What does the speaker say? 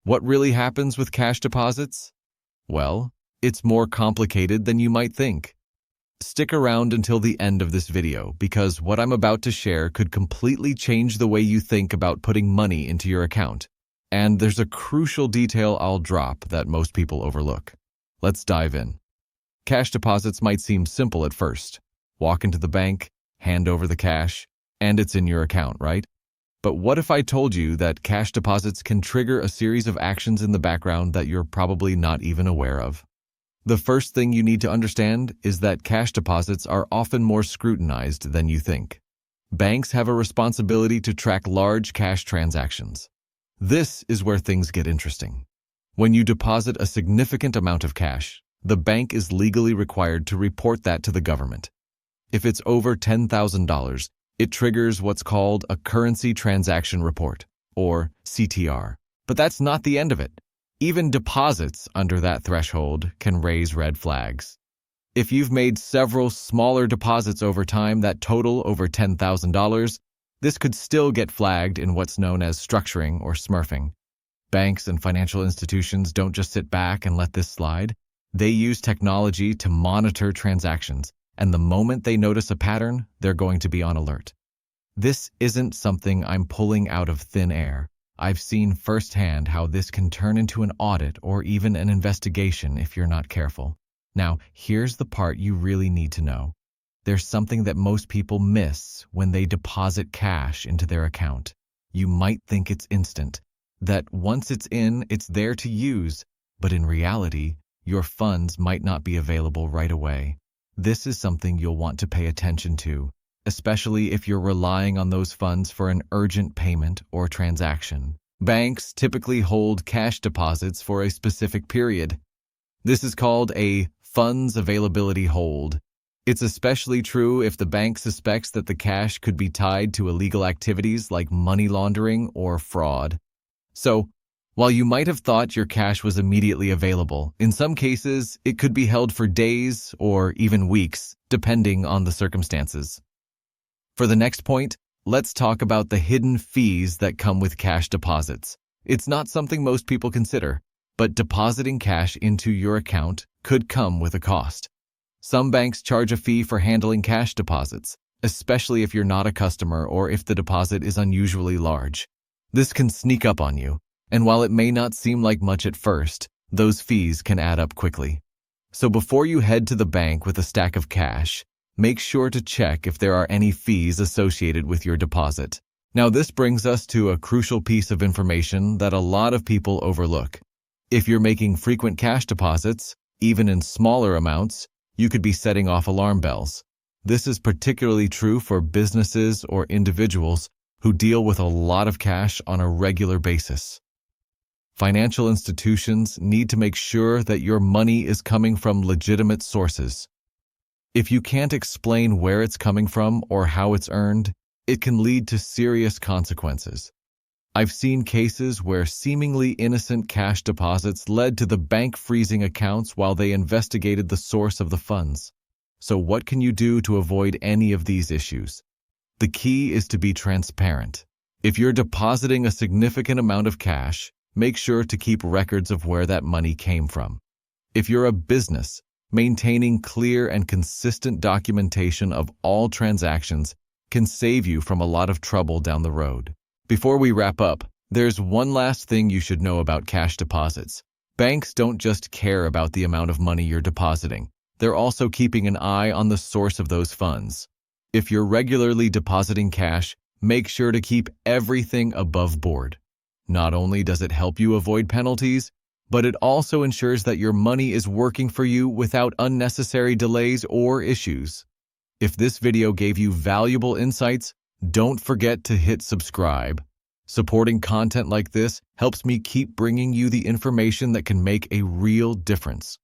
What really happens with cash deposits? Well, it's more complicated than you might think. Stick around until the end of this video because what I'm about to share could completely change the way you think about putting money into your account. And there's a crucial detail I'll drop that most people overlook. Let's dive in. Cash deposits might seem simple at first. Walk into the bank, hand over the cash, and it's in your account, right? But what if I told you that cash deposits can trigger a series of actions in the background that you're probably not even aware of? The first thing you need to understand is that cash deposits are often more scrutinized than you think. Banks have a responsibility to track large cash transactions. This is where things get interesting. When you deposit a significant amount of cash, the bank is legally required to report that to the government. If it's over $10,000, it triggers what's called a Currency Transaction Report, or CTR. But that's not the end of it. Even deposits under that threshold can raise red flags. If you've made several smaller deposits over time that total over $10,000, this could still get flagged in what's known as structuring or smurfing. Banks and financial institutions don't just sit back and let this slide. They use technology to monitor transactions, and the moment they notice a pattern, they're going to be on alert. This isn't something I'm pulling out of thin air. I've seen firsthand how this can turn into an audit or even an investigation if you're not careful. Now, here's the part you really need to know. There's something that most people miss when they deposit cash into their account. You might think it's instant, that once it's in, it's there to use, but in reality, your funds might not be available right away. This is something you'll want to pay attention to, especially if you're relying on those funds for an urgent payment or transaction. Banks typically hold cash deposits for a specific period. This is called a funds availability hold. It's especially true if the bank suspects that the cash could be tied to illegal activities like money laundering or fraud. So, while you might have thought your cash was immediately available, in some cases, it could be held for days or even weeks, depending on the circumstances. For the next point, let's talk about the hidden fees that come with cash deposits. It's not something most people consider, but depositing cash into your account could come with a cost. Some banks charge a fee for handling cash deposits, especially if you're not a customer or if the deposit is unusually large. This can sneak up on you, and while it may not seem like much at first, those fees can add up quickly. So before you head to the bank with a stack of cash, make sure to check if there are any fees associated with your deposit. Now, this brings us to a crucial piece of information that a lot of people overlook. If you're making frequent cash deposits, even in smaller amounts, you could be setting off alarm bells. This is particularly true for businesses or individuals who deal with a lot of cash on a regular basis. Financial institutions need to make sure that your money is coming from legitimate sources. If you can't explain where it's coming from or how it's earned, it can lead to serious consequences. I've seen cases where seemingly innocent cash deposits led to the bank freezing accounts while they investigated the source of the funds. So what can you do to avoid any of these issues? The key is to be transparent. If you're depositing a significant amount of cash, make sure to keep records of where that money came from. If you're a business, maintaining clear and consistent documentation of all transactions can save you from a lot of trouble down the road. Before we wrap up, there's one last thing you should know about cash deposits. Banks don't just care about the amount of money you're depositing. They're also keeping an eye on the source of those funds. If you're regularly depositing cash, make sure to keep everything above board. Not only does it help you avoid penalties, but it also ensures that your money is working for you without unnecessary delays or issues. If this video gave you valuable insights, don't forget to hit subscribe. Supporting content like this helps me keep bringing you the information that can make a real difference.